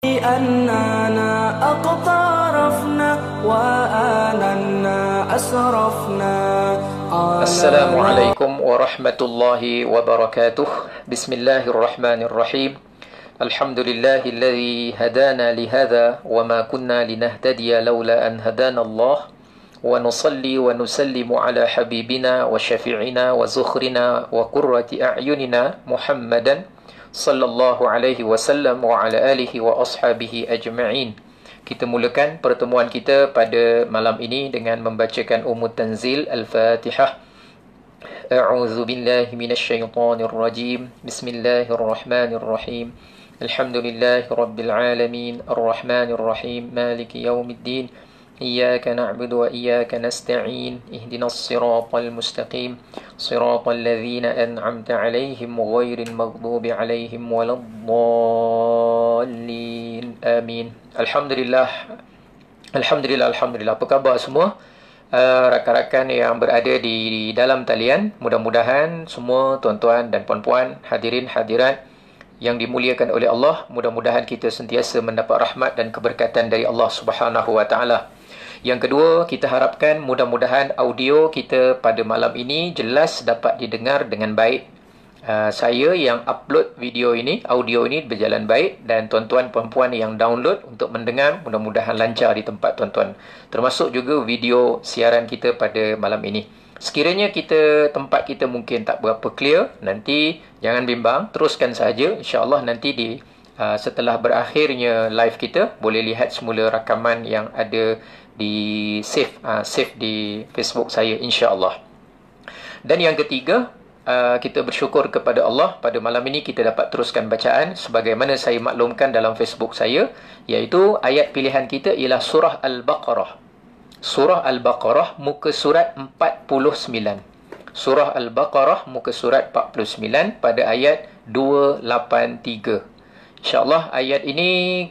أننا أقترفنا وآننا أسرفنا. Assalamualaikum warahmatullahi wabarakatuh. Bismillahirrahmanirrahim. Alhamdulillahilladzi hadana lihadza wa ma kunna linahtadiya laula an hadana Allah. Wa nusalli wa nusallimu ala habibina wa syafi'ina wa zukhrina wa qurrati a'yunina Muhammadan sallallahu alaihi wasallam wa ala alihi wa ashabihi ajma'in. Kita mulakan pertemuan kita pada malam ini dengan membacakan Tanzil Al-Fatihah. A'udzu billahi minasyaitonir rajim. Bismillahirrahmanirrahim. Alhamdulillahi rabbil alamin, arrahmanir rahim, maliki yaumiddin. Iyyaka na'budu wa iyyaka nasta'in. Ihdinas siratal mustaqim. Siratal ladzina an'amta 'alaihim ghairil maghdubi 'alaihim waladdallin. Amin. Alhamdulillah. Alhamdulillah. Apa khabar semua? Rakan-rakan yang berada di dalam talian, mudah-mudahan semua tuan-tuan dan puan-puan, hadirin hadirat yang dimuliakan oleh Allah, mudah-mudahan kita sentiasa mendapat rahmat dan keberkatan dari Allah Subhanahu wa taala. Yang kedua, kita harapkan mudah-mudahan audio kita pada malam ini jelas dapat didengar dengan baik. Saya yang upload video ini, audio ini berjalan baik, dan tuan-tuan puan-puan yang download untuk mendengar mudah-mudahan lancar di tempat tuan-tuan. Termasuk juga video siaran kita pada malam ini. Sekiranya tempat kita mungkin tak berapa clear, nanti jangan bimbang, teruskan saja. InsyaAllah nanti setelah berakhirnya live kita, boleh lihat semula rakaman yang ada di save di Facebook saya, insya-Allah. Dan yang ketiga, kita bersyukur kepada Allah pada malam ini kita dapat teruskan bacaan sebagaimana saya maklumkan dalam Facebook saya, iaitu ayat pilihan kita ialah surah Al-Baqarah. Surah Al-Baqarah muka surat 49. Surah Al-Baqarah muka surat 49 pada ayat 283. InsyaAllah ayat ini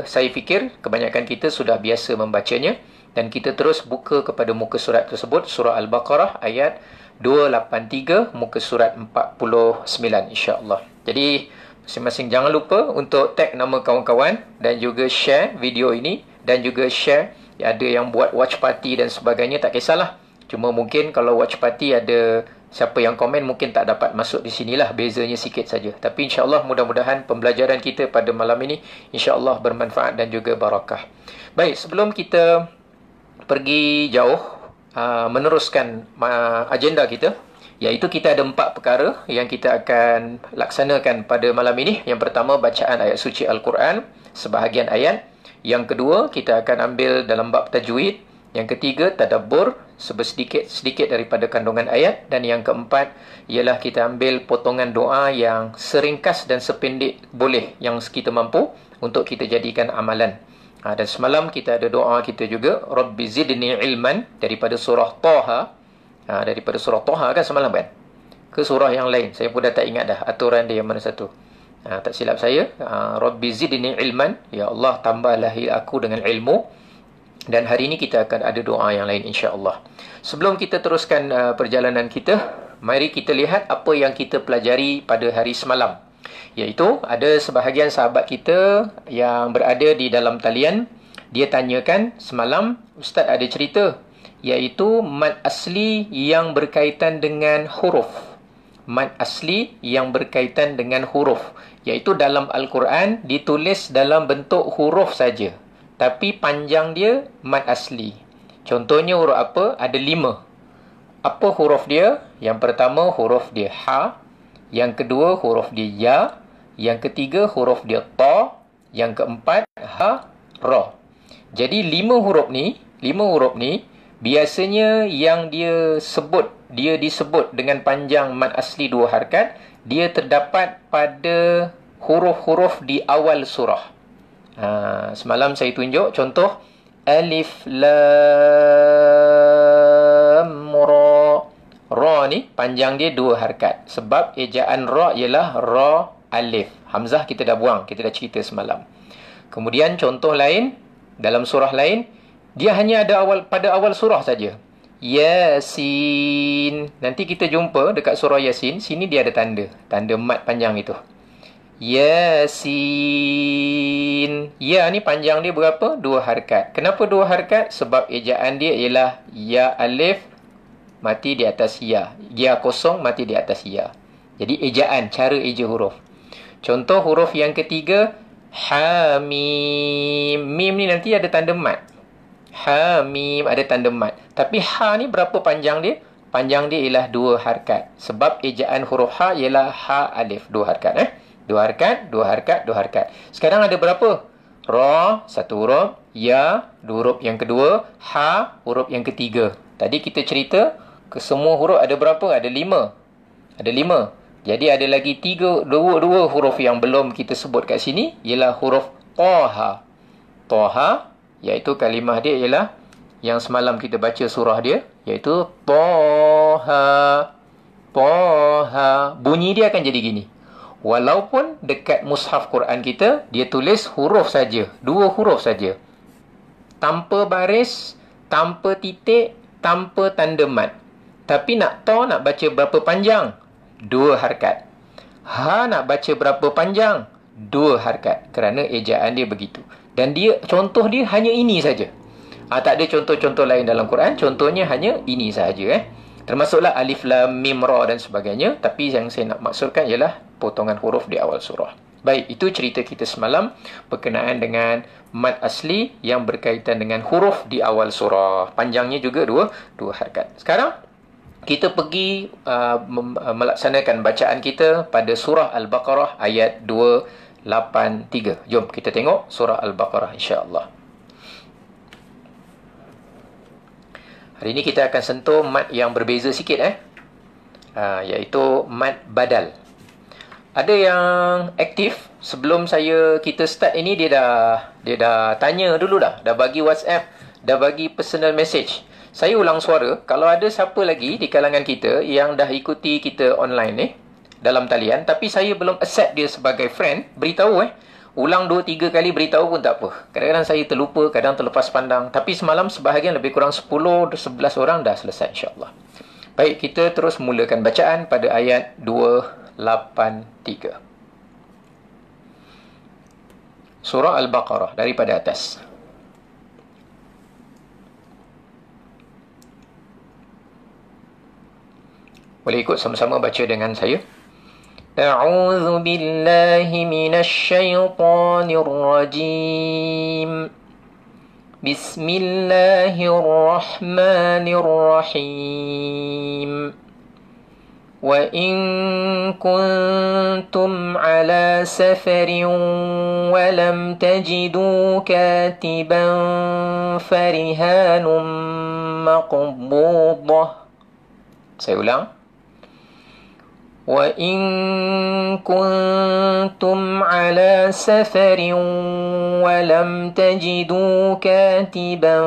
saya fikir kebanyakan kita sudah biasa membacanya, dan kita terus buka kepada muka surat tersebut, surah Al-Baqarah ayat 283 muka surat 49, insyaAllah. Jadi masing-masing jangan lupa untuk tag nama kawan-kawan dan juga share video ini, dan juga share, ada yang buat watch party dan sebagainya, tak kisahlah. Cuma mungkin kalau watch party ada siapa yang komen mungkin tak dapat masuk di sinilah, bezanya sikit saja. Tapi insyaAllah mudah-mudahan pembelajaran kita pada malam ini insyaAllah bermanfaat dan juga barakah. Baik, sebelum kita pergi jauh meneruskan agenda kita, iaitu kita ada 4 perkara yang kita akan laksanakan pada malam ini. Yang pertama, bacaan ayat suci Al-Quran, sebahagian ayat. Yang kedua, kita akan ambil dalam bab tajwid. Yang ketiga, tadabbur, sedikit daripada kandungan ayat. Dan yang keempat ialah kita ambil potongan doa yang seringkas dan sependek boleh, yang kita mampu untuk kita jadikan amalan. Dan semalam kita ada doa kita juga, Rabbi zidni ilman, daripada surah Taha. Daripada surah Taha kan semalam kan? Ke surah yang lain, saya pun dah tak ingat dah aturan dia yang mana satu. Tak silap saya, Rabbi zidni ilman, ya Allah tambahlah aku dengan ilmu. Dan hari ini kita akan ada doa yang lain, insya-Allah. Sebelum kita teruskan perjalanan kita, mari kita lihat apa yang kita pelajari pada hari semalam. Iaitu ada sebahagian sahabat kita yang berada di dalam talian, dia tanyakan semalam, Ustaz ada cerita, iaitu mad asli yang berkaitan dengan huruf. Mad asli yang berkaitan dengan huruf, iaitu dalam Al-Quran ditulis dalam bentuk huruf saja, tapi panjang dia mad asli. Contohnya huruf apa? Ada 5. Apa huruf dia? Yang pertama huruf dia ha, yang kedua huruf dia ya, yang ketiga huruf dia ta, yang keempat ha, ra. Jadi 5 huruf ni biasanya yang dia disebut dengan panjang mad asli 2 harakat, dia terdapat pada huruf-huruf di awal surah. Semalam saya tunjuk contoh alif lam ra. Ra ni panjang dia 2 harakat, sebab ejaan ra ialah ra alif. Hamzah kita dah buang, kita dah cerita semalam. Kemudian contoh lain dalam surah lain, dia hanya ada pada awal surah saja. Yasin. Nanti kita jumpa dekat surah Yasin, sini dia ada tanda mad panjang itu. Yasin. Yasin. Ya ni panjang dia berapa? 2 harakat. Kenapa 2 harakat? Sebab ejaan dia ialah ya alif mati di atas ya. Ya kosong mati di atas ya. Jadi ejaan, cara eja huruf. Contoh huruf yang ketiga, Hamim. Mim ni nanti ada tanda mat. Hamim ada tanda mat. Tapi ha ni berapa panjang dia? Panjang dia ialah 2 harakat. Sebab ejaan huruf ha ialah ha alif. 2 harakat. 2 harakat, 2 harakat, 2 harakat. Sekarang ada berapa? Ra, 1 huruf. Ya, 2 huruf yang kedua. Ha, huruf yang ketiga. Tadi kita cerita, ke semua huruf ada berapa? Ada 5. Ada 5. Jadi ada lagi 2 huruf yang belum kita sebut kat sini. Ialah huruf Taha. Taha, iaitu kalimah dia ialah yang semalam kita baca surah dia. Iaitu Taha. Taha. Bunyi dia akan jadi gini. Walaupun dekat mushaf Quran kita, dia tulis huruf saja. 2 huruf saja. Tanpa baris, tanpa titik, tanpa tanda mat. Tapi nak baca berapa panjang? 2 harakat. Ha nak baca berapa panjang? 2 harakat. Kerana ejaan dia begitu. Dan dia contoh dia hanya ini saja. Tak ada contoh-contoh lain dalam Quran. Contohnya hanya ini sahaja. Termasuklah alif, lam, mim, ra dan sebagainya. Tapi yang saya nak maksudkan ialah potongan huruf di awal surah. Baik, itu cerita kita semalam berkenaan dengan mad asli yang berkaitan dengan huruf di awal surah. Panjangnya juga 2 harakat. Sekarang kita pergi melaksanakan bacaan kita pada surah Al-Baqarah ayat 283. Jom kita tengok surah Al-Baqarah insya-Allah. Hari ini kita akan sentuh mad yang berbeza sikit iaitu mad badal. Ada yang aktif sebelum kita start ini, dia dah tanya dulu dah bagi WhatsApp, dah bagi personal message. Saya ulang suara. Kalau ada siapa lagi di kalangan kita yang dah ikuti kita online ni dalam talian, tapi saya belum accept dia sebagai friend, beritahu ulang 2-3 kali, beritahu pun tak apa. Kadang-kadang saya terlupa, kadang terlepas pandang. Tapi semalam sebahagian lebih kurang 10-11 orang dah selesai insya-Allah. Baik, kita terus mulakan bacaan pada ayat 283. Surah Al-Baqarah daripada atas. Boleh ikut sama-sama baca dengan saya. A'udzu billahi minasy syaithanir rajim. Bismillahirrahmanirrahim. وَإِن كُنتُمْ عَلَى سَفَرٍ وَلَمْ تَجِدُوا كَاتِبًا فَرِهَانٌ مَقْبُوضَةٌ. Saya ulang. وَإِن كُنتُمْ عَلَى سَفَرٍ وَلَمْ تَجِدُوا كَاتِبًا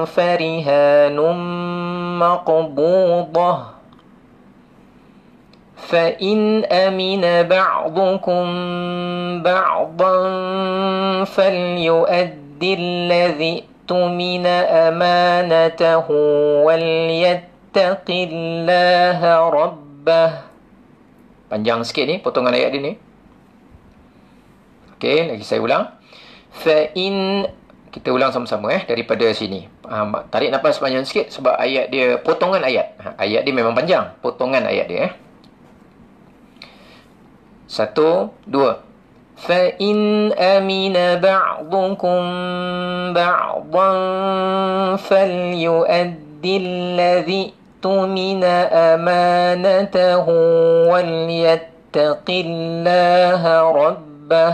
فَرِهَانٌ مَقْبُوضَةٌ. فَإِنْ أَمِنَ بَعْضُكُمْ بَعْضًا فَلْيُؤَدِّ الَّذِي اؤْتُمِنَ أَمَانَتَهُ وَلْيَتَّقِ اللَّهَ رَبَّهُ. Panjang sikit ni potongan ayat dia ni. Okey, lagi saya ulang. فَإِنْ, kita ulang sama-sama daripada sini. Tarik nafas panjang sikit sebab ayat dia potongan ayat. Ayat dia memang panjang, potongan ayat dia. 1, 2. فَإِنْ أَمِنَ بَعْضُكُمْ بَعْضًا فَلْيُؤَدِّ الَّذِي اؤْتُمِنَ أَمَانَتَهُ وَلْيَتَّقِ اللَّهَ رَبَّهُ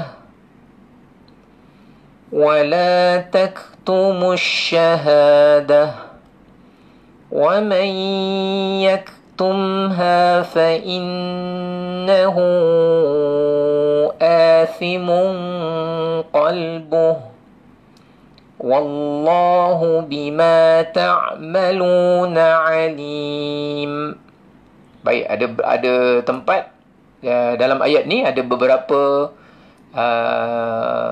وَلَا تَكْتُمُوا الشَّهَادَةَ وَمَنْ يَكْتُمْهَا فَإِنَّهُ آثِمٌ قَلْبُهُ وَاللَّهُ بِمَا تَعْمَلُونَ عَلِيمٌ. Baik, ada tempat dalam ayat ni ada beberapa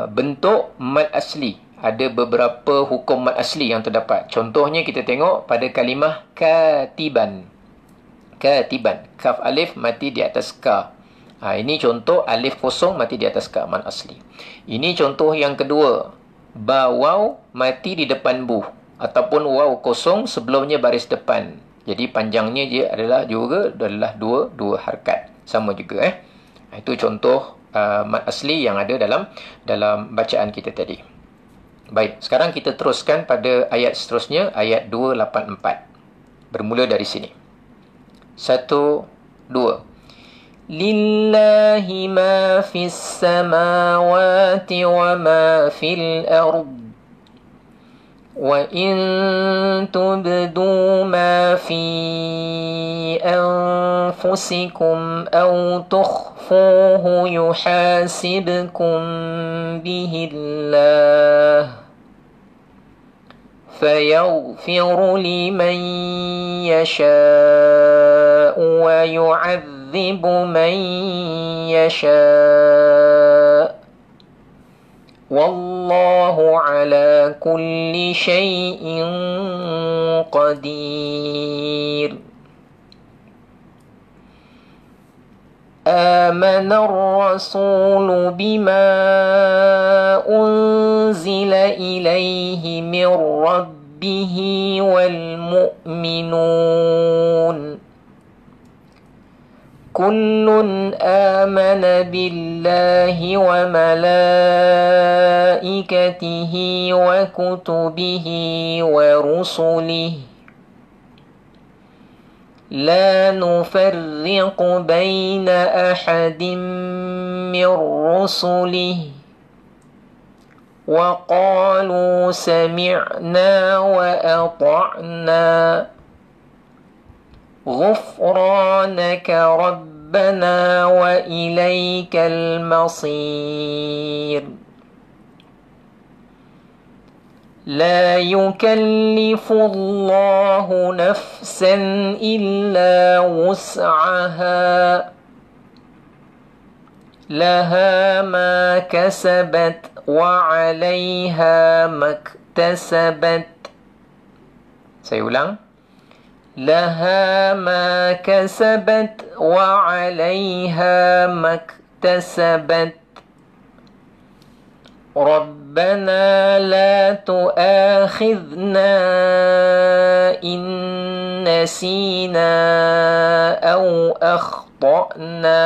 bentuk mad asli. Ada beberapa hukum mad asli yang terdapat. Contohnya kita tengok pada kalimah katiban. Katiban. Kaf alif mati di atas ka. Ini contoh alif kosong mati di atas ka mad asli. Ini contoh yang kedua. Ba waw mati di depan bu. Ataupun waw kosong sebelumnya baris depan. Jadi panjangnya dia adalah dua harakat. Sama juga. Itu contoh mad asli yang ada dalam bacaan kita tadi. Baik, sekarang kita teruskan pada ayat seterusnya, ayat 284. Bermula dari sini. 1, 2. Lillahi ma fis samawati wa ma fil ard. Wa in tubdu ma fi anfusikum aw tukhfuhu yuhasibkum bihillah. فيغفر لمن يشاء ويعذب من يشاء والله على كل شيء قدير آمن الرسول بما أنزل إليه من ربه والمؤمنون كل آمن بالله وملائكته وكتبه ورسله لا نفرق بين أحد من رسله وقالوا سمعنا وأطعنا غفرانك ربنا وإليك المصير لا يكلف الله نفسا إلا وسعها لها ما كسبت وعليها ما اكتسبت. Saya ulang. لها ما كسبت وعليها ما اكتسبت ربنا لا تؤاخذنا إن نسينا أو أخطأنا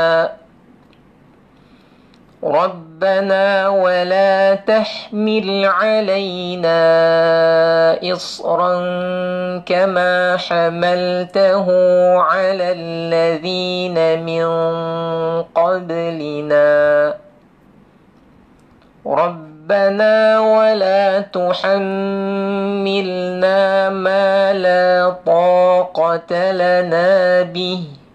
ربنا ولا تحمل علينا إصرا كما حملته على الذين من قبلنا ربنا ولا تحملنا ما لا طاقة لنا به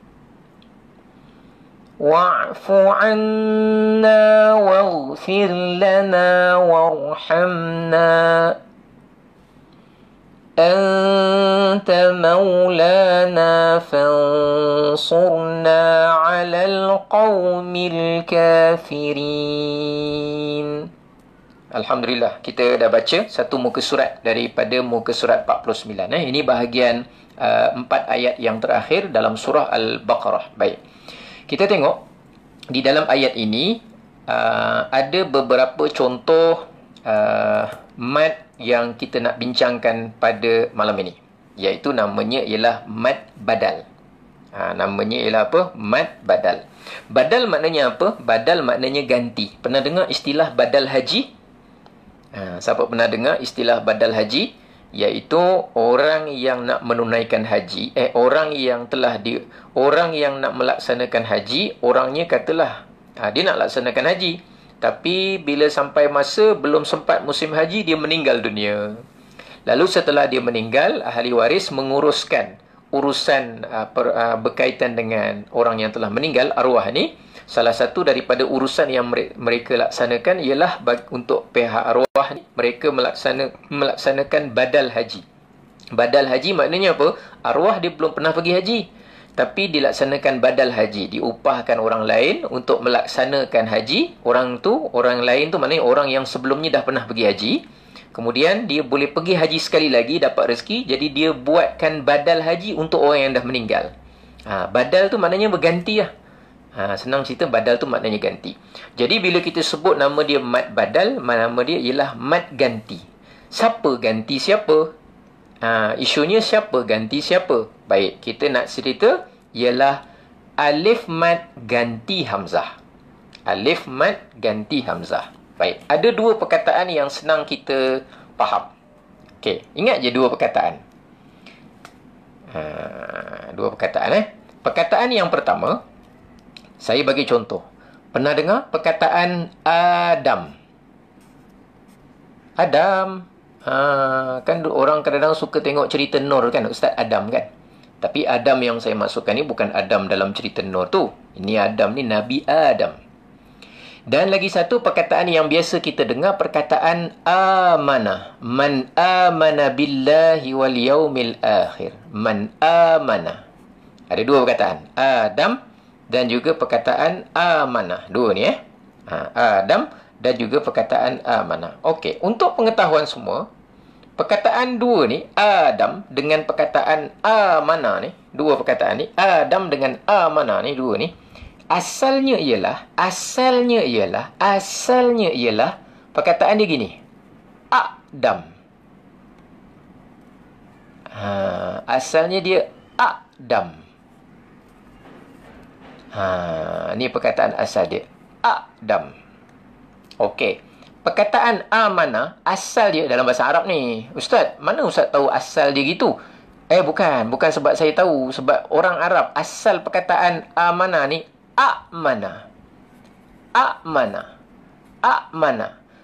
واعف عنا واغفر لنا وارحمنا أنت مولانا فانصرنا على القوم الكافرين. Alhamdulillah, kita dah baca satu muka surat daripada muka surat 49. Ini bahagian 4 ayat yang terakhir dalam surah Al-Baqarah. Baik. Kita tengok di dalam ayat ini ada beberapa contoh mad yang kita nak bincangkan pada malam ini. Iaitu namanya ialah mad badal. Namanya ialah apa? Mad badal. Badal maknanya apa? Badal maknanya ganti. Pernah dengar istilah badal haji? Siapa pernah dengar istilah badal haji? Iaitu orang yang nak menunaikan haji, orang yang nak melaksanakan haji, orangnya katalah dia nak laksanakan haji, tapi bila sampai masa belum sempat musim haji, dia meninggal dunia. Lalu setelah dia meninggal, ahli waris menguruskan urusan berkaitan dengan orang yang telah meninggal, arwah ni. Salah satu daripada urusan yang mereka laksanakan ialah untuk pihak arwah ni, mereka melaksanakan badal haji. Badal haji maknanya apa? Arwah dia belum pernah pergi haji, tapi dilaksanakan badal haji, diupahkan orang lain untuk melaksanakan haji. Orang lain tu maknanya orang yang sebelumnya dah pernah pergi haji, kemudian dia boleh pergi haji sekali lagi, dapat rezeki, jadi dia buatkan badal haji untuk orang yang dah meninggal. Badal tu maknanya berganti lah. Senang cerita, badal tu maknanya ganti. Jadi bila kita sebut nama dia mad badal, nama dia ialah mad ganti. Siapa ganti siapa? Isunya siapa ganti siapa? Baik, kita nak cerita ialah alif mad ganti hamzah. Alif mad ganti hamzah. Baik, ada dua perkataan yang senang kita faham. Okey, ingat je dua perkataan. Dua perkataan. Perkataan yang pertama, saya bagi contoh. Pernah dengar perkataan Adam? Adam. Kan orang kadang-kadang suka tengok cerita Nur kan, Ustaz Adam kan. Tapi Adam yang saya maksudkan ni bukan Adam dalam cerita Nur tu. Ini Adam ni Nabi Adam. Dan lagi satu perkataan yang biasa kita dengar, perkataan amanah. Man amana billahi wal yaumil akhir. Man amana. Ada dua perkataan. Adam dan juga perkataan amanah. Dua ni Adam dan juga perkataan amanah. Okey, untuk pengetahuan semua, perkataan dua ni, Adam dengan perkataan amanah ni, dua perkataan ni, Adam dengan amanah ni, dua ni, asalnya ialah perkataan dia gini. Adam. Asalnya dia Adam. Ni perkataan asal dia. Adam. Okey. Perkataan amanah, asal dia dalam bahasa Arab ni. Ustaz, mana Ustaz tahu asal dia gitu? Bukan sebab saya tahu. Sebab orang Arab, asal perkataan amanah ni, A'mana.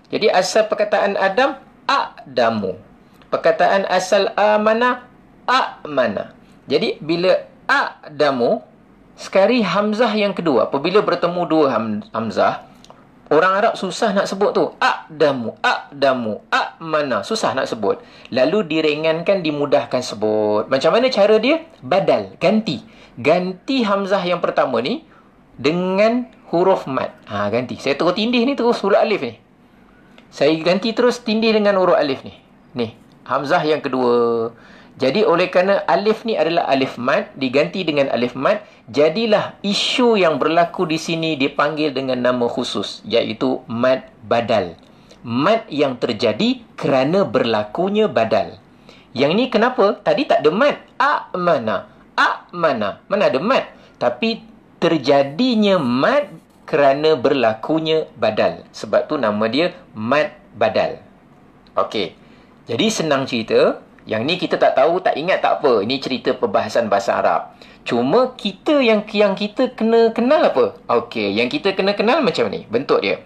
Jadi asal perkataan Adam, A'damu. Perkataan asal amanah, A'mana. Jadi bila A'damu, sekali hamzah yang kedua, apabila bertemu dua hamzah, orang Arab susah nak sebut tu. A'damu, A'mana. Susah nak sebut. Lalu diringankan, dimudahkan sebut. Macam mana cara dia? Badal, ganti. Ganti hamzah yang pertama ni dengan huruf mad. Ganti. Saya terus tindih ni, terus huruf alif ni. Saya ganti terus tindih dengan huruf alif ni. Ni, hamzah yang kedua. Jadi oleh kerana alif ni adalah alif mad, diganti dengan alif mad, jadilah isu yang berlaku di sini dipanggil dengan nama khusus, iaitu mad badal. Mad yang terjadi kerana berlakunya badal. Yang ni kenapa? Tadi tak ada mad. A'mana. Mana ada mad? Tapi terjadinya mad kerana berlakunya badal. Sebab tu nama dia mad badal. Okey. Jadi senang cerita. Yang ni kita tak tahu, tak ingat, tak apa. Ini cerita perbahasan bahasa Arab. Cuma kita yang kita kena kenal apa? Okey, yang kita kena kenal macam ni. Bentuk dia.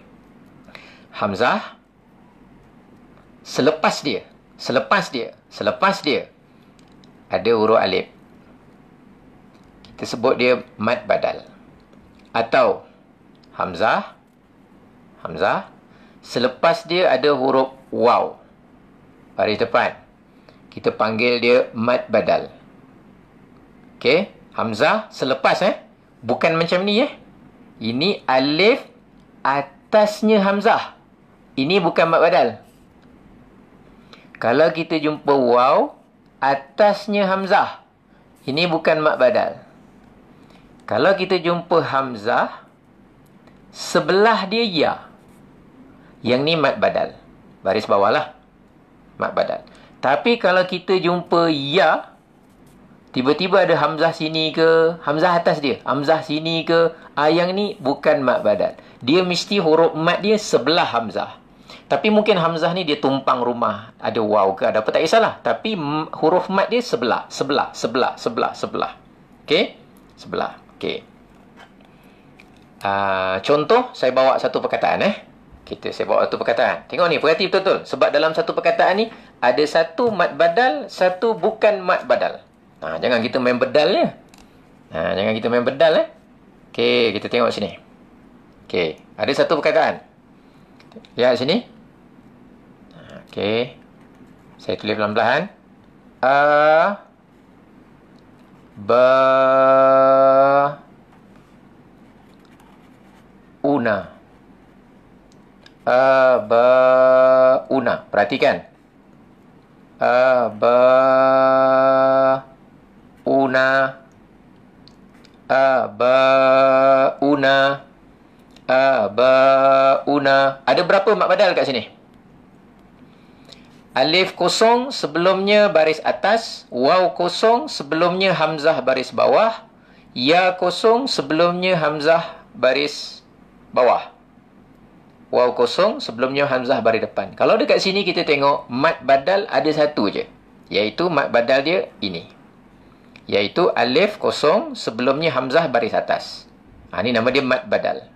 Hamzah. Selepas dia ada huruf alif. Kita sebut dia mad badal. Atau hamzah. Selepas dia ada huruf waw, baris depan. Kita panggil dia mad badal. Okey, hamzah selepas bukan macam ni Ini alif atasnya hamzah. Ini bukan mad badal. Kalau kita jumpa waw atasnya hamzah, ini bukan mad badal. Kalau kita jumpa hamzah sebelah dia ya, yang ni mad badal. Baris bawah lah, mad badal. Tapi kalau kita jumpa ya, tiba-tiba ada hamzah sini ke, hamzah atas dia, hamzah sini ke, yang ni bukan mad badal. Dia mesti huruf mad dia sebelah hamzah. Tapi mungkin hamzah ni dia tumpang rumah, ada waw ke, ada apa, tak kisahlah. Tapi huruf mad dia sebelah. Okey? Sebelah. Okey. Contoh, saya bawa satu perkataan saya bawa satu perkataan. Tengok ni, perhati betul-betul. Sebab dalam satu perkataan ni ada satu mad badal, satu bukan mad badal. Jangan kita main bedal je. Jangan kita main bedal Okey, kita tengok sini. Okey, ada satu perkataan. Lihat sini. Okey. Saya tulis pelan-pelan. Una. Perhatikan. Una. Abauna. Abauna. Ada berapa mat badal kat sini? Alif kosong sebelumnya baris atas, waw kosong sebelumnya hamzah baris bawah, ya kosong sebelumnya hamzah baris bawah. Waw kosong sebelumnya hamzah baris depan. Kalau dekat sini kita tengok mat badal ada satu je, iaitu mat badal dia ini, iaitu alif kosong sebelumnya hamzah baris atas. Ini nama dia mat badal.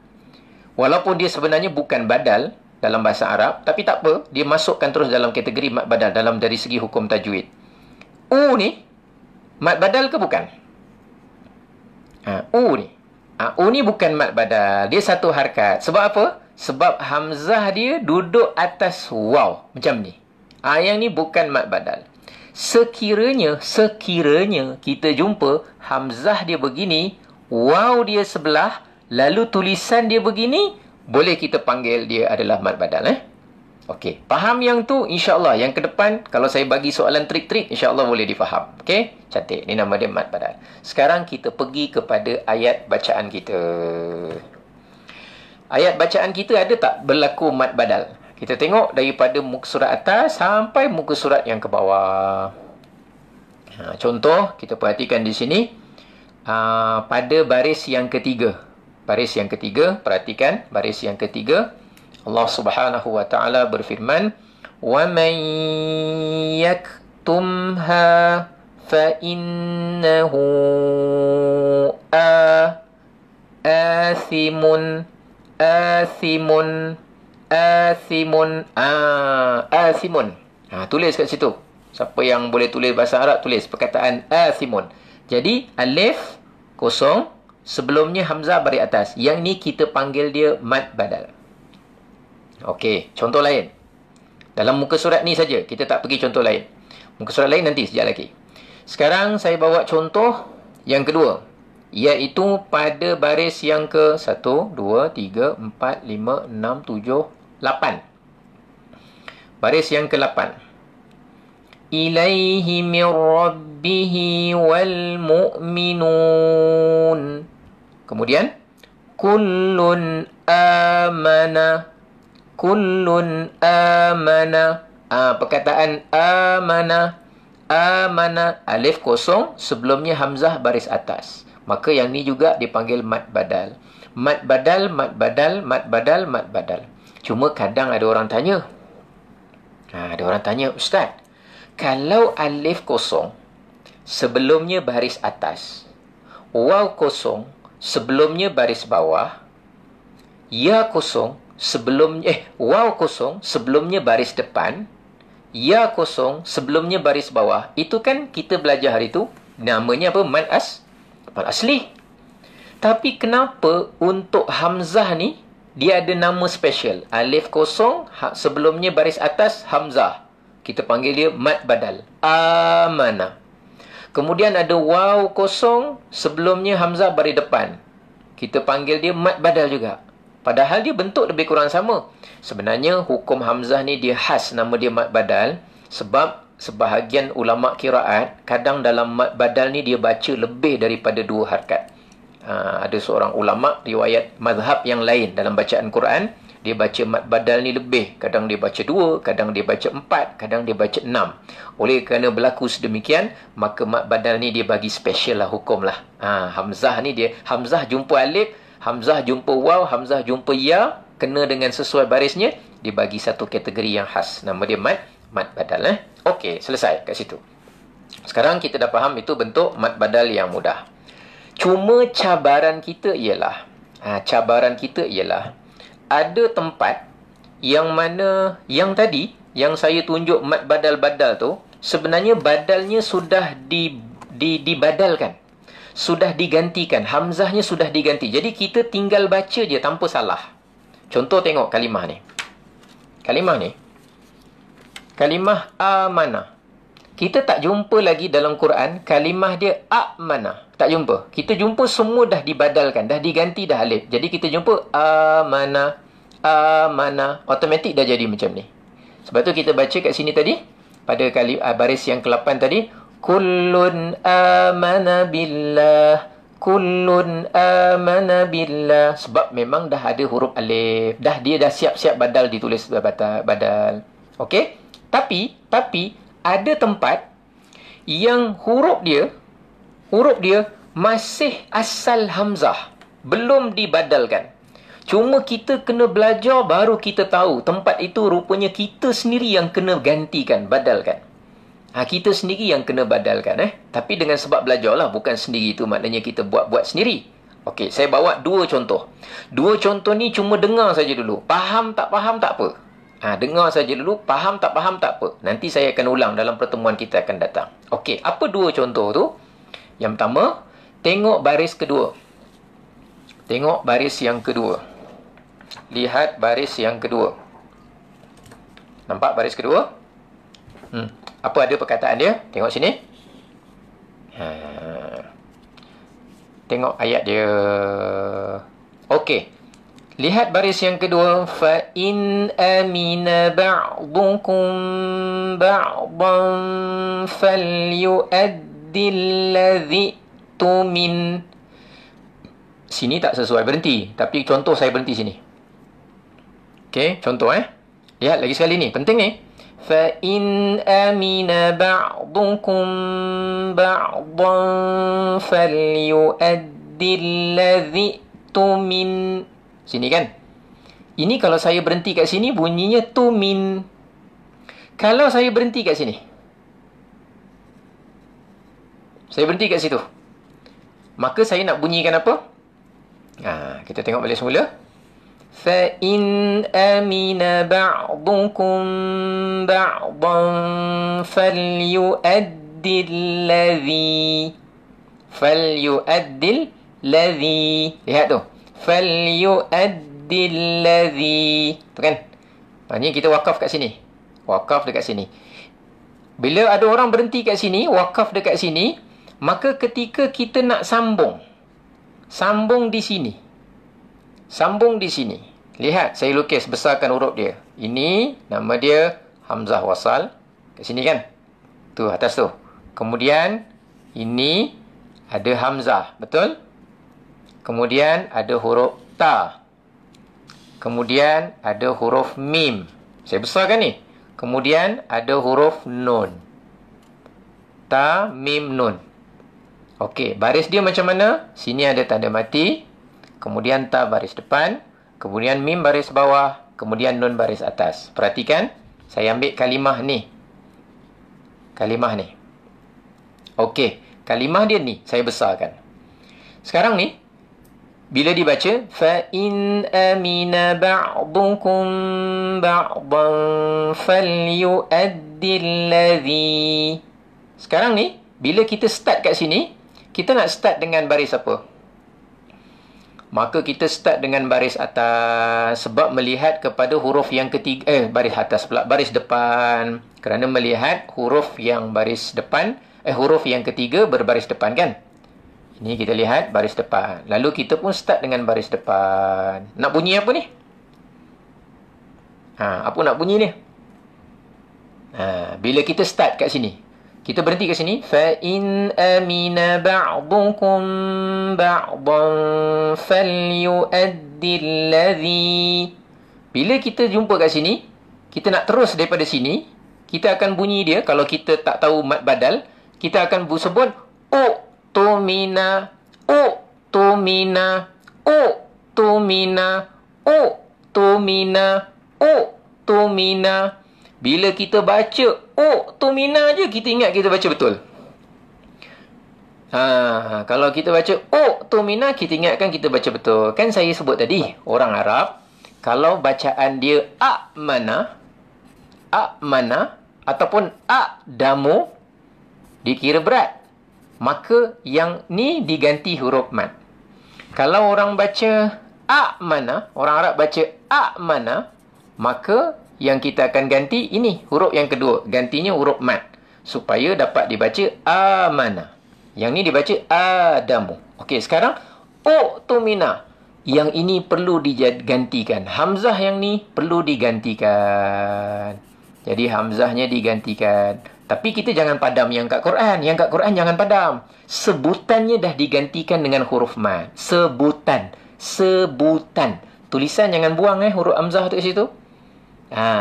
Walaupun dia sebenarnya bukan badal dalam bahasa Arab, tapi tak apa, dia masukkan terus dalam kategori mat badal dalam dari segi hukum tajwid. U ni mat badal ke bukan? U ni. U ni bukan mat badal, dia satu harkat. Sebab apa? Sebab hamzah dia duduk atas waw macam ni. Yang ni bukan mat badal. Sekiranya kita jumpa hamzah dia begini, waw dia sebelah, lalu tulisan dia begini, boleh kita panggil dia adalah mat badal. Okey, faham yang tu insya-Allah. Yang ke depan kalau saya bagi soalan trik-trik, insya-Allah boleh difaham. Okey, cantik. Ni nama dia mat badal. Sekarang kita pergi kepada ayat bacaan kita. Ayat bacaan kita ada tak berlaku mat badal? Kita tengok daripada muka surat atas sampai muka surat yang ke bawah. Contoh, kita perhatikan di sini pada baris yang ketiga. Baris yang ketiga, perhatikan baris yang ketiga. Allah Subhanahu wa taala berfirman, "Wa man yaktumha fa innahu athimun. Tulis kat situ. Siapa yang boleh tulis bahasa Arab, tulis perkataan athimun. Jadi alif kosong sebelumnya hamzah baris atas. Yang ni kita panggil dia mat badal. Okey, contoh lain. Dalam muka surat ni saja, kita tak pergi contoh lain. Muka surat lain nanti sekejap lagi. Sekarang saya bawa contoh yang kedua, iaitu pada baris yang ke 1, 2, 3, 4, 5, 6, 7, 8. Baris yang ke-8. Ilaihi min rabbihi wal mu'minun. Kemudian kullun amana. Perkataan amana, alif kosong sebelumnya hamzah baris atas. Maka yang ni juga dipanggil mat badal. Mat badal. Cuma kadang ada orang tanya. Ustaz, kalau alif kosong sebelumnya baris atas, waw kosong sebelumnya baris bawah, ya kosong sebelumnya waw kosong sebelumnya baris depan, ya kosong sebelumnya baris bawah, itu kan kita belajar hari tu namanya apa? Mat asli. Tapi kenapa untuk hamzah ni dia ada nama special? Alif kosong sebelumnya baris atas hamzah, kita panggil dia mat badal, amana. Kemudian ada waw kosong sebelumnya hamzah baris depan, kita panggil dia mat badal juga. Padahal dia bentuk lebih kurang sama. Sebenarnya hukum hamzah ni dia khas nama dia mat badal, sebab sebahagian ulama' qiraat kadang dalam mat badal ni dia baca lebih daripada 2 harakat. Ada seorang ulama' riwayat mazhab yang lain dalam bacaan Quran, dia baca mat badal ni lebih. Kadang dia baca 2, kadang dia baca 4, kadang dia baca 6. Oleh kerana berlaku sedemikian, maka mat badal ni dia bagi special lah hukum lah. Hamzah ni dia, hamzah jumpa alif, hamzah jumpa waw, hamzah jumpa ya, kena dengan sesuai barisnya, dibagi satu kategori yang khas. Nama dia mat badal. Okey, selesai kat situ. Sekarang kita dah faham itu bentuk mat badal yang mudah. Cuma cabaran kita ialah, ada tempat yang mana yang tadi, yang saya tunjuk mat badal-badal tu, sebenarnya badalnya sudah dibadalkan. Sudah digantikan. Hamzahnya sudah diganti. Jadi kita tinggal baca je tanpa salah. Contoh tengok kalimah ni. Kalimah amanah. Kita tak jumpa lagi dalam Quran kalimah dia amana. Tak jumpa. Kita jumpa semua dah dibadalkan, dah diganti dah alif. Jadi kita jumpa amana. Automatik dah jadi macam ni. Sebab tu kita baca kat sini tadi, pada baris yang ke-8 tadi, kullun amana billah. kullun amana billah. Sebab memang dah ada huruf alif. Dia dah siap-siap badal ditulis badal. Okey? Tapi ada tempat yang huruf dia masih asal hamzah. Belum dibadalkan. Cuma kita kena belajar baru kita tahu. Tempat itu rupanya kita sendiri yang kena gantikan, badalkan. Kita sendiri yang kena badalkan. Tapi dengan sebab belajarlah. Bukan sendiri itu maknanya kita buat sendiri. Okey, saya bawa dua contoh. Dua contoh ni cuma dengar saja dulu. Faham tak apa. Dengar saja dulu. Faham tak apa. Nanti saya akan ulang dalam pertemuan kita akan datang. Okey, apa dua contoh tu? Yang pertama, tengok baris kedua. Tengok baris yang kedua. Lihat baris yang kedua. Nampak baris kedua? Apa ada perkataan dia? Tengok sini. Tengok ayat dia. Okey. Lihat baris yang kedua. Fa in amina ba'dukum ba'dan falyu'addil ladzi tumin. Sini tak sesuai, berhenti. Tapi contoh saya berhenti sini. Okey, contoh Lihat lagi sekali ni, penting ni. Fa in amina ba'dukum ba'dan falyu'addil ladzi tumin. Sini kan? Ini kalau saya berhenti kat sini bunyinya tumin. Kalau saya berhenti kat sini, saya berhenti kat situ, maka saya nak bunyikan apa? Kita tengok balik semula. Fa in amina ba'dukum ba'dan falyu'addil ladzi. Lihat tu. Falyu'addil ladzi. Tu kan? Maksudnya kita wakaf kat sini. Wakaf dekat sini. Bila ada orang berhenti kat sini, wakaf dekat sini, maka ketika kita nak sambung di sini. Sambung di sini. Lihat, saya lukis besarkan huruf dia. Ini nama dia hamzah wasal. Kat sini kan? Tu atas tu. Kemudian ini ada hamzah, betul? Kemudian ada huruf ta. Kemudian ada huruf mim. Saya besarkan ni. Kemudian ada huruf nun. Ta, mim, nun. Okey, baris dia macam mana? Sini ada tanda mati. Kemudian ta baris depan. Kemudian mim baris bawah. Kemudian nun baris atas. Perhatikan. Saya ambil kalimah ni. Kalimah ni. Okey, kalimah dia ni. Saya besarkan. Sekarang ni, bila dibaca, fa in amina ba'dukum ba'dan falyu'addil ladzi. Sekarang ni, bila kita start kat sini, kita nak start dengan baris apa? Maka kita start dengan baris atas. Sebab melihat kepada huruf yang ketiga. Baris atas pula. Baris depan. Kerana melihat huruf yang baris depan. Huruf yang ketiga berbaris depan kan? Ini kita lihat baris depan. Lalu kita pun start dengan baris depan. Nak bunyi apa ni? Apa nak bunyi ni? Bila kita start kat sini. Kita berhenti kat sini. Fa in amina ba'dukum ba'dan falyu'addil ladzi. Bila kita jumpa kat sini, kita nak terus daripada sini, kita akan bunyi dia. Kalau kita tak tahu mad badal, kita akan sebut tumina, tumina, tumina, tumina, tumina. Bila kita baca tumina je, kita ingat kita baca betul. Kalau kita baca tumina, kita ingatkan kita baca betul. Kan saya sebut tadi, orang Arab, kalau bacaan dia a'mana ataupun a'damu, dikira berat. Maka yang ni diganti huruf mad. Kalau orang baca a'mana, orang Arab baca a'mana, maka yang kita akan ganti ini, huruf yang kedua. Gantinya huruf mad. Supaya dapat dibaca amana. Yang ni dibaca adamu. Okey, sekarang tumina. Yang ini perlu digantikan. Hamzah yang ni perlu digantikan. Jadi hamzahnya digantikan. Tapi kita jangan padam yang kat Quran. Yang kat Quran jangan padam. Sebutannya dah digantikan dengan huruf mad. Sebutan. Sebutan. Tulisan jangan buang huruf hamzah tu kat situ.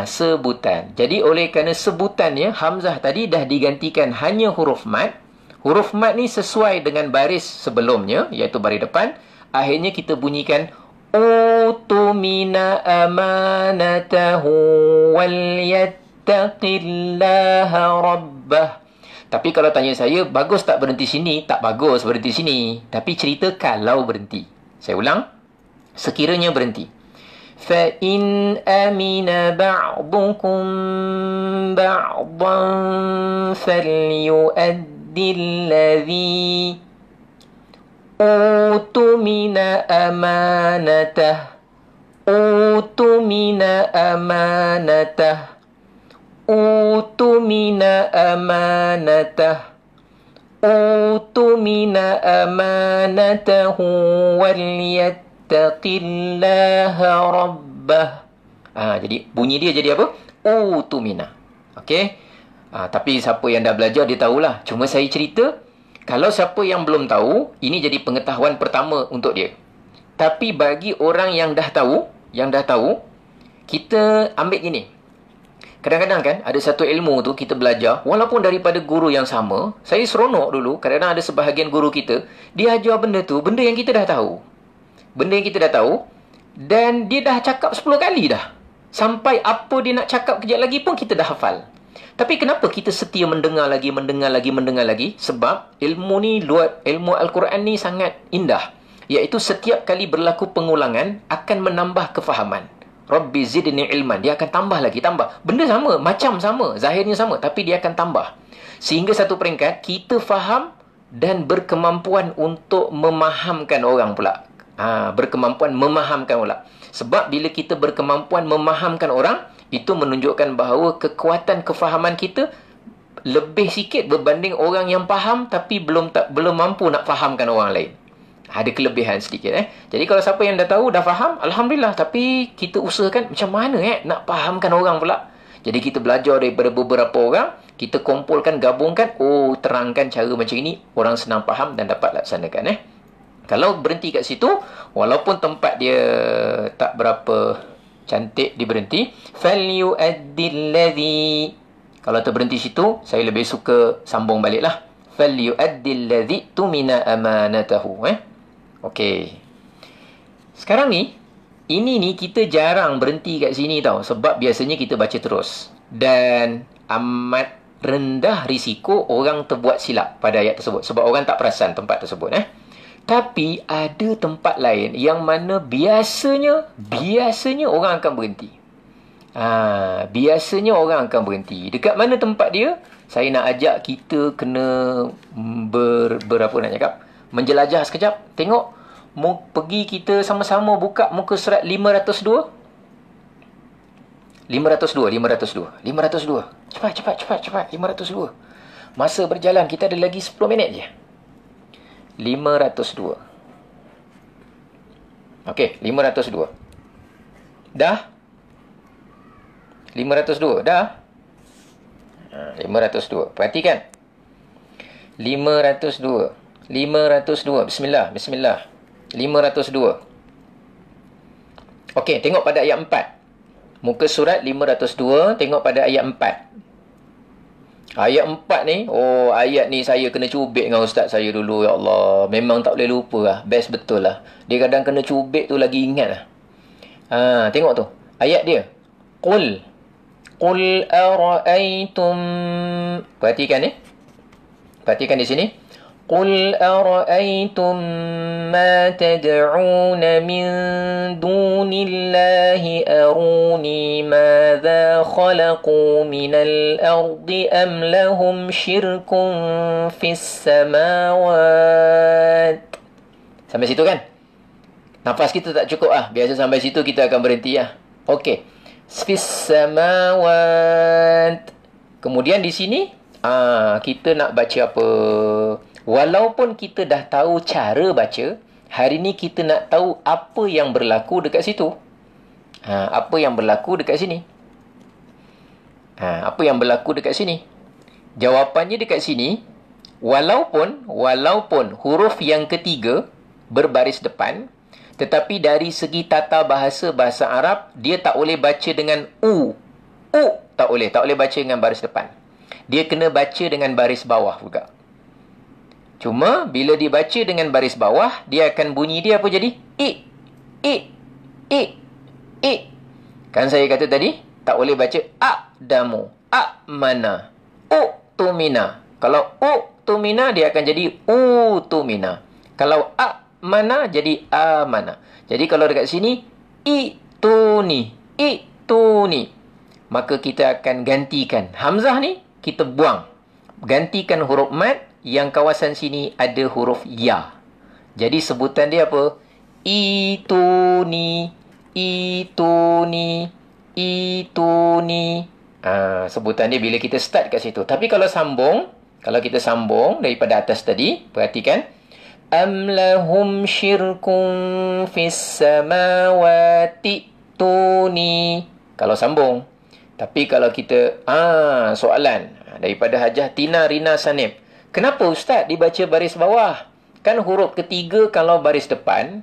Sebutan. Jadi oleh kerana sebutannya, hamzah tadi dah digantikan hanya huruf mad. Huruf mad ni sesuai dengan baris sebelumnya, iaitu baris depan. Akhirnya kita bunyikan utumina amanatahu wal yattaqillaha rabbah. Tapi kalau tanya saya, bagus tak berhenti sini? Tak bagus berhenti sini. Tapi cerita kalau berhenti. Saya ulang. Sekiranya berhenti. فَإِنْ أَمِنَ بَعْضُكُمْ بَعْضًا فَلْيُؤَدِّ الَّذِي أُؤْتُمِنَ أَمَانَتَهُ أُؤْتُمِنَ أَمَانَتَهُ أُؤْتُمِنَ أَمَانَتَهُ أُؤْتُمِنَ أَمَانَتَهُ وَلْيَتَّقِلَّهَ رَبَّهُ. Jadi bunyi dia jadi apa? Utumina. Okey. Tapi siapa yang dah belajar dia tahulah. Cuma saya cerita, kalau siapa yang belum tahu, ini jadi pengetahuan pertama untuk dia. Tapi bagi orang yang dah tahu, kita ambil gini. Kadang-kadang kan ada satu ilmu tu kita belajar walaupun daripada guru yang sama. Saya seronok dulu, kadang-kadang ada sebahagian guru kita, dia ajar benda tu, benda yang kita dah tahu. Benda yang kita dah tahu dan dia dah cakap 10 kali dah. Sampai apa dia nak cakap kejap lagi pun kita dah hafal. Tapi kenapa kita setia mendengar lagi? Sebab ilmu ni, ilmu Al-Quran ni sangat indah. Iaitu setiap kali berlaku pengulangan akan menambah kefahaman. Rabbi zidni ilman. Dia akan tambah lagi, tambah. Benda sama, macam sama, zahirnya sama, tapi dia akan tambah. Sehingga satu peringkat, kita faham dan berkemampuan untuk memahamkan orang pula. Berkemampuan memahamkan orang. Sebab bila kita berkemampuan memahamkan orang, itu menunjukkan bahawa kekuatan kefahaman kita lebih sikit berbanding orang yang faham tapi belum mampu nak fahamkan orang lain. Ada kelebihan sedikit. Jadi kalau siapa yang dah tahu, dah faham, Alhamdulillah. Tapi kita usahakan macam mana nak fahamkan orang pula. Jadi kita belajar daripada beberapa orang, kita kumpulkan, gabungkan, terangkan cara macam ini, orang senang faham dan dapat laksanakan. Kalau berhenti kat situ, walaupun tempat dia tak berapa cantik dia berhenti, falyu'addilladhi. Kalau terberhenti situ, saya lebih suka sambung baliklah. Falyu'addilladhi tumina amanatahu. Okey. Sekarang ni, ini ni kita jarang berhenti kat sini tau. Sebab biasanya kita baca terus. Dan amat rendah risiko orang terbuat silap pada ayat tersebut. Sebab orang tak perasan tempat tersebut. Tapi ada tempat lain yang mana biasanya orang akan berhenti. Biasanya orang akan berhenti. Dekat mana tempat dia? Saya nak ajak kita kena berapa nak cakap? Menjelajah sekejap. Tengok. Pergi kita sama-sama buka muka surat 502. 502. Cepat. 502. Masa berjalan, kita ada lagi 10 minit je. 502. Okey, 502. Dah? 502. Dah? 502. Perhatikan. 502. Bismillah. 502. Okey, tengok pada ayat 4. Muka surat 502, tengok pada ayat 4. Ayat 4 ni, ayat ni saya kena cubit dengan ustaz saya dulu, ya Allah. Memang tak boleh lupa lah. Best betul lah. Dia kadang kena cubit tu lagi ingat lah. Tengok tu. Ayat dia. Qul ara'aytum. Perhatikan ni. Perhatikan di sini. قُلْ أَرَأَيْتُمْ مَا تَدْعُونَ مِنْ دُونِ اللَّهِ أَرُونِي مَاذَا خَلَقُوا مِنَ الْأَرْضِ أَمْ لَهُمْ شِرْكٌ فِي السَّمَاوَاتِ. Sampai situ kan? Nafas kita tak cukup lah. Biasa sampai situ kita akan berhenti lah. Okey. فِي السَّمَاوَاتِ. Kemudian di sini, kita nak baca apa? Walaupun kita dah tahu cara baca, hari ni kita nak tahu apa yang berlaku dekat situ. Apa yang berlaku dekat sini? Apa yang berlaku dekat sini? Jawapannya dekat sini, walaupun huruf yang ketiga berbaris depan, tetapi dari segi tata bahasa Arab, dia tak boleh baca dengan u. Tak boleh baca dengan baris depan. Dia kena baca dengan baris bawah juga. Cuma bila dibaca dengan baris bawah, dia akan bunyi dia apa jadi? I. Kan saya kata tadi, tak boleh baca aqdamu, amana, utumina. Kalau utumina, dia akan jadi utumina. Kalau mana jadi amana. Jadi kalau dekat sini ituni. Maka kita akan gantikan hamzah ni, kita buang. Gantikan huruf mad yang kawasan sini ada huruf ya. Jadi sebutan dia apa? Ituni. Sebutan dia bila kita start kat situ. Tapi kalau kita sambung daripada atas tadi, perhatikan. Am lahum syirkun fis samawati tuni. Kalau sambung. Tapi kalau kita soalan daripada Hajah Tina Rina Sanib. Kenapa ustaz dibaca baris bawah? Kan huruf ketiga kalau baris depan,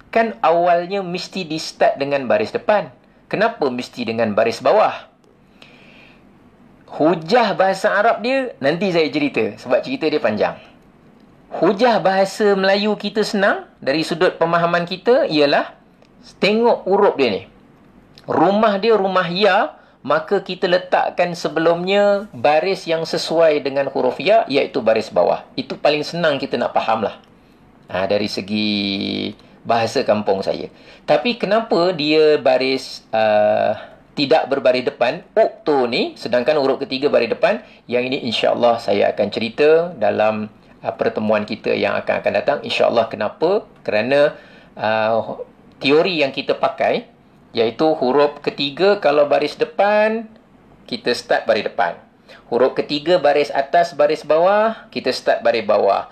kan awalnya mesti di start dengan baris depan. Kenapa mesti dengan baris bawah? Hujah bahasa Arab dia, nanti saya cerita. Sebab cerita dia panjang. Hujah bahasa Melayu kita senang. Dari sudut pemahaman kita, ialah tengok huruf dia ni. Rumah dia rumah ya, maka kita letakkan sebelumnya baris yang sesuai dengan huruf ya, iaitu baris bawah. Itu paling senang kita nak faham lah. Dari segi bahasa kampung saya. Tapi kenapa dia baris tidak berbaris depan, uktu ni, sedangkan huruf ketiga baris depan? Yang ini insya-Allah saya akan cerita dalam pertemuan kita yang akan datang. InsyaAllah kenapa? Kerana teori yang kita pakai, iaitu huruf ketiga kalau baris depan, kita start baris depan. Huruf ketiga baris atas, baris bawah, kita start baris bawah.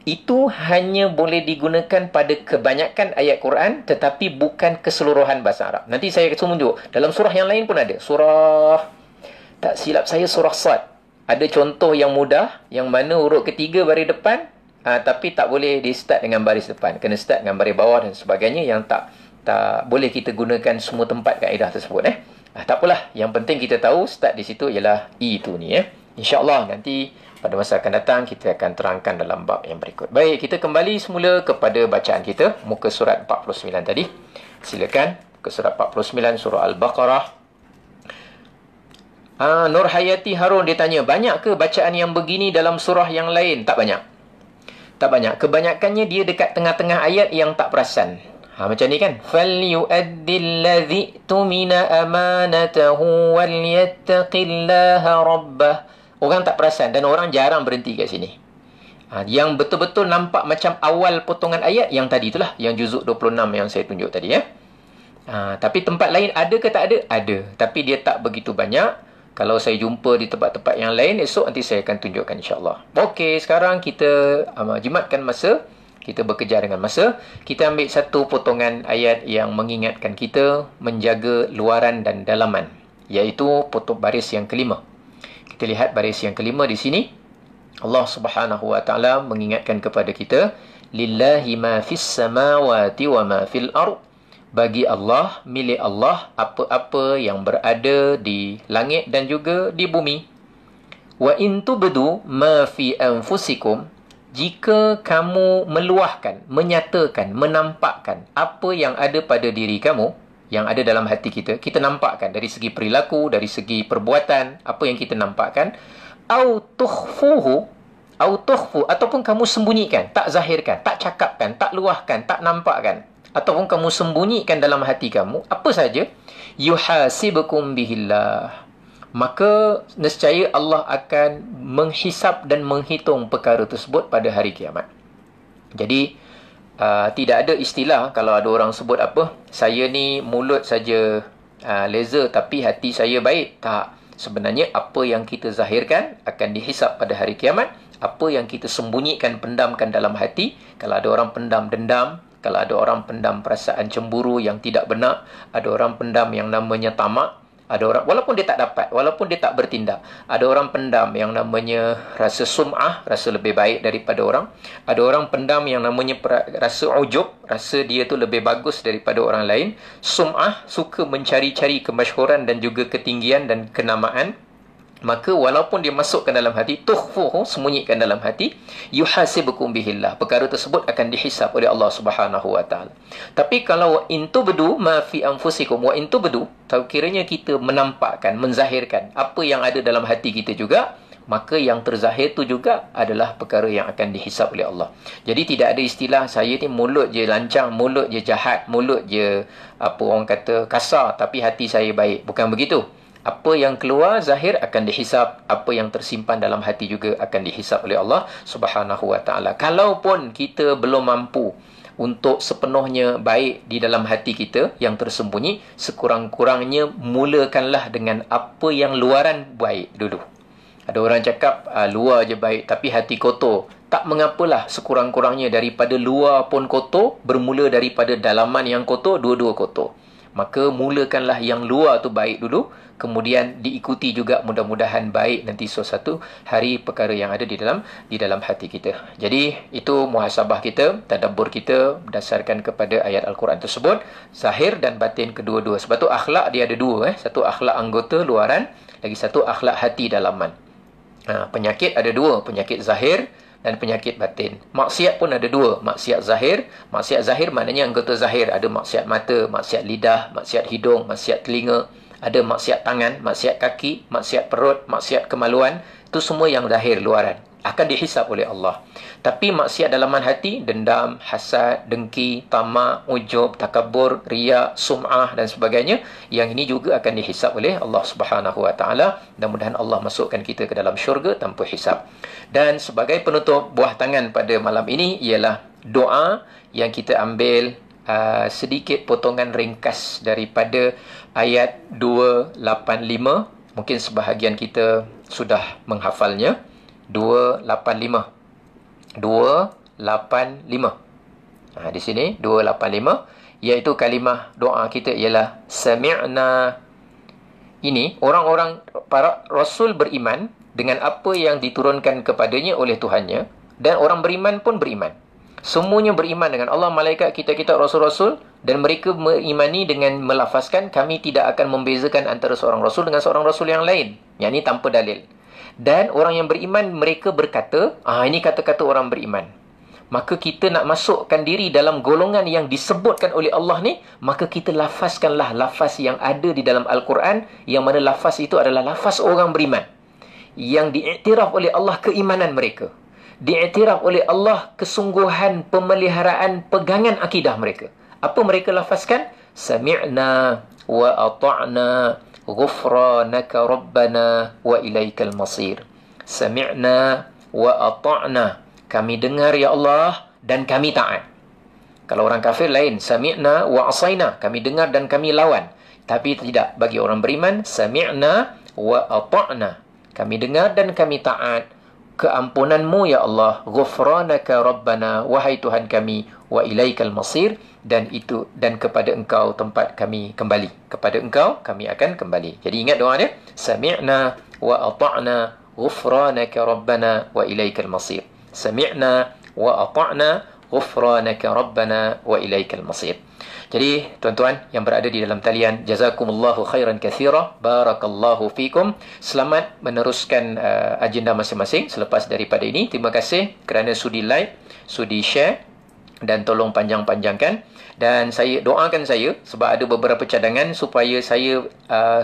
Itu hanya boleh digunakan pada kebanyakan ayat Quran, tetapi bukan keseluruhan bahasa Arab. Nanti saya akan tunjuk. Dalam surah yang lain pun ada. Tak silap saya, surah Sad. Ada contoh yang mudah, yang mana huruf ketiga baris depan, tapi tak boleh di start dengan baris depan. Kena start dengan baris bawah dan sebagainya, yang tak boleh kita gunakan semua tempat kaedah tersebut. Tak apalah. Yang penting kita tahu start di situ ialah itu ni. InsyaAllah nanti pada masa akan datang kita akan terangkan dalam bab yang berikut. Baik, kita kembali semula kepada bacaan kita. Muka surat 49 tadi. Silakan. Muka surat 49 surah Al-Baqarah. Nur Hayati Harun dia tanya, banyak ke bacaan yang begini dalam surah yang lain? Tak banyak. Kebanyakannya dia dekat tengah-tengah ayat yang tak perasan. Macam ni kan. فَلْيُؤَدِّ الَّذِي تُمِنَ أَمَانَتَهُ وَلْيَتَّقِ اللَّهَ رَبَّهُ. Orang tak perasan dan orang jarang berhenti kat sini. Yang betul-betul nampak macam awal potongan ayat yang tadi itulah, yang juzuk 26 yang saya tunjuk tadi. Tapi tempat lain ada ke tak ada? Ada. Tapi dia tak begitu banyak. Kalau saya jumpa di tempat-tempat yang lain, esok nanti saya akan tunjukkan insya-Allah. Okey, sekarang kita jimatkan masa. Kita bekerja dengan masa. Kita ambil satu potongan ayat yang mengingatkan kita menjaga luaran dan dalaman, iaitu baris yang kelima. Kita lihat baris yang kelima di sini. Allah Subhanahu wa taala mengingatkan kepada kita, lillahi ma fis samawati wa ma fil ard. Bagi Allah, milik Allah apa-apa yang berada di langit dan juga di bumi. Wa in tubdu ma fi anfusikum. Jika kamu meluahkan, menyatakan, menampakkan apa yang ada pada diri kamu, yang ada dalam hati kita, kita nampakkan dari segi perilaku, dari segi perbuatan, apa yang kita nampakkan, au tukhfuhu, ataupun kamu sembunyikan, tak zahirkan, tak cakapkan, tak luahkan, tak nampakkan, ataupun kamu sembunyikan dalam hati kamu, apa saja, yuhasibukum bihillah. Maka nescaya Allah akan menghisap dan menghitung perkara tersebut pada hari kiamat. Jadi tidak ada istilah kalau ada orang sebut apa, saya ni mulut saja laser tapi hati saya baik. Tak. Sebenarnya apa yang kita zahirkan akan dihisap pada hari kiamat. Apa yang kita sembunyikan, pendamkan dalam hati. Kalau ada orang pendam dendam, kalau ada orang pendam perasaan cemburu yang tidak benar, ada orang pendam yang namanya tamak, Ada orang, walaupun dia tak dapat, walaupun dia tak bertindak, ada orang pendam yang namanya rasa sum'ah, rasa lebih baik daripada orang. Ada orang pendam yang namanya rasa ujub, rasa dia tu lebih bagus daripada orang lain. Sum'ah, suka mencari-cari kemasyhuran dan juga ketinggian dan kenamaan. Maka walaupun dia masukkan dalam hati, tukhfuhu, sembunyikan dalam hati, yuhasibukum bihillah, perkara tersebut akan dihisab oleh Allah Subhanahu wa taala. Tapi kalau in tubdu ma fi anfusikum wa in tubdu, tahu kiranya kita menampakkan, menzahirkan apa yang ada dalam hati kita juga, maka yang terzahir tu juga adalah perkara yang akan dihisab oleh Allah. Jadi tidak ada istilah saya ni mulut je lancang, mulut je jahat, mulut je apa orang kata kasar, tapi hati saya baik. Bukan begitu. Apa yang keluar zahir akan dihisab, apa yang tersimpan dalam hati juga akan dihisab oleh Allah Subhanahu wa taala. Kalaupun kita belum mampu untuk sepenuhnya baik di dalam hati kita yang tersembunyi, sekurang-kurangnya mulakanlah dengan apa yang luaran baik dulu. Ada orang cakap luar je baik tapi hati kotor. Tak mengapalah, sekurang-kurangnya daripada luar pun kotor, bermula daripada dalaman yang kotor, dua-dua kotor. Maka mulakanlah yang luar tu baik dulu, kemudian diikuti juga mudah-mudahan baik nanti suatu hari perkara yang ada di dalam hati kita. Jadi itu muhasabah kita, tadabbur kita berdasarkan kepada ayat Al-Quran tersebut, zahir dan batin kedua-dua. Sebab tu akhlak dia ada dua, satu akhlak anggota luaran, lagi satu akhlak hati dalaman. Penyakit ada dua, penyakit zahir dan penyakit batin. Maksiat pun ada dua, maksiat zahir. Maksiat zahir maknanya anggota zahir. Ada maksiat mata, maksiat lidah, maksiat hidung, maksiat telinga. Ada maksiat tangan, maksiat kaki, maksiat perut, maksiat kemaluan. Itu semua yang zahir, luaran. Akan dihisab oleh Allah. Tapi maksiat dalaman hati, dendam, hasad, dengki, tamak, ujub, takabur, riya, sum'ah dan sebagainya, yang ini juga akan dihisab oleh Allah Subhanahu wa taala. Mudah-mudahan Allah masukkan kita ke dalam syurga tanpa hisab. Dan sebagai penutup, buah tangan pada malam ini ialah doa yang kita ambil sedikit potongan ringkas daripada ayat 285. Mungkin sebahagian kita sudah menghafalnya. 285. Di sini 285, iaitu kalimah doa kita ialah sami'na. Ini orang-orang para rasul beriman dengan apa yang diturunkan kepadanya oleh Tuhannya, dan orang beriman pun beriman. Semuanya beriman dengan Allah, malaikat, kita-kita, rasul-rasul, dan mereka mengimani dengan melafazkan kami tidak akan membezakan antara seorang rasul dengan seorang rasul yang lain. Yang ini tanpa dalil. Dan orang yang beriman, mereka berkata, ini kata-kata orang beriman. Maka kita nak masukkan diri dalam golongan yang disebutkan oleh Allah ni, maka kita lafazkanlah lafaz yang ada di dalam Al-Quran, yang mana lafaz itu adalah lafaz orang beriman. Yang diiktiraf oleh Allah keimanan mereka. Diiktiraf oleh Allah kesungguhan, pemeliharaan, pegangan akidah mereka. Apa mereka lafazkan? Sami'na wa ata'na ghufranaka rabbana wa ilaikal masir. Sami'na wa ata'na, kami dengar ya Allah dan kami taat. Kalau orang kafir lain, sami'na wa asaina, kami dengar dan kami lawan. Tapi tidak, bagi orang beriman, sami'na wa ata'na, kami dengar dan kami taat. Keampunanmu ya Allah, ghufranaka rabbana, wahai Tuhan kami, wa ilaikal masir, dan kepada engkau tempat kami kembali. Kepada engkau kami akan kembali. Jadi ingat doa dia, sami'na wa ata'na ghufranaka rabbana wa ilaikal masir. Sami'na wa ata'na ghufranaka rabbana wa ilaikal masir. Jadi tuan-tuan yang berada di dalam talian, jazakumullahu khairan katsira, barakallahu fikum. Selamat meneruskan agenda masing-masing selepas daripada ini. Terima kasih kerana sudi like, sudi share, dan tolong panjang-panjangkan. Dan saya doakan saya, sebab ada beberapa cadangan, supaya saya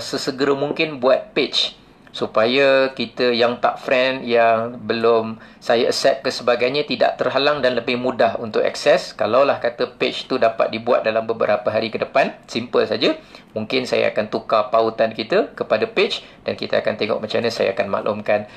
sesegera mungkin buat page, supaya kita yang tak friend, yang belum saya accept ke sebagainya, tidak terhalang dan lebih mudah untuk akses. Kalaulah kata page tu dapat dibuat dalam beberapa hari ke depan, simple saja, mungkin saya akan tukar pautan kita kepada page, dan kita akan tengok macam mana saya akan maklumkan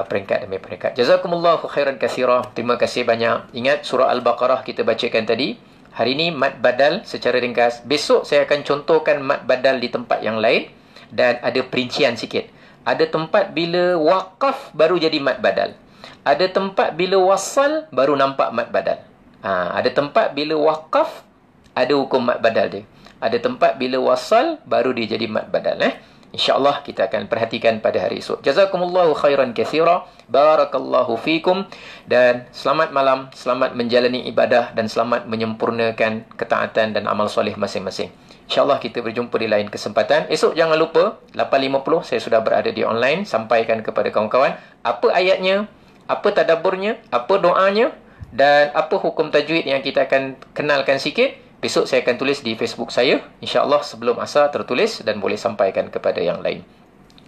peringkat demi peringkat. Jazakumullahu khairan katsira. Terima kasih banyak. Ingat surah Al-Baqarah kita bacakan tadi. Hari ini mad badal secara ringkas. Besok saya akan contohkan mad badal di tempat yang lain, dan ada perincian sikit. Ada tempat bila waqaf baru jadi mad badal. Ada tempat bila wasal baru nampak mad badal. Ada tempat bila waqaf ada hukum mad badal dia. Ada tempat bila wasal baru dia jadi mad badal. InsyaAllah kita akan perhatikan pada hari esok. Jazakumullahu khairan katsira. Barakallahu fikum. Dan selamat malam, selamat menjalani ibadah dan selamat menyempurnakan ketaatan dan amal soleh masing-masing. InsyaAllah kita berjumpa di lain kesempatan. Esok jangan lupa 8.50 saya sudah berada di online. Sampaikan kepada kawan-kawan apa ayatnya, apa tadabburnya, apa doanya dan apa hukum tajwid yang kita akan kenalkan sikit. Besok saya akan tulis di Facebook saya. InsyaAllah sebelum asar tertulis dan boleh sampaikan kepada yang lain.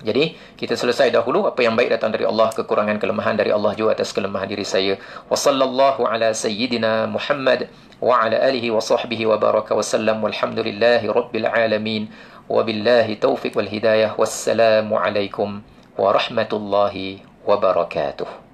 Jadi, kita selesai dahulu. Apa yang baik datang dari Allah, kekurangan kelemahan dari Allah juga atas kelemahan diri saya. Wa sallallahu ala sayyidina Muhammad wa ala alihi wa sahbihi wa baraka wa sallam. Walhamdulillahi rabbil alamin. Wa billahi taufiq wal hidayah. Wassalamu alaikum warahmatullahi wabarakatuh.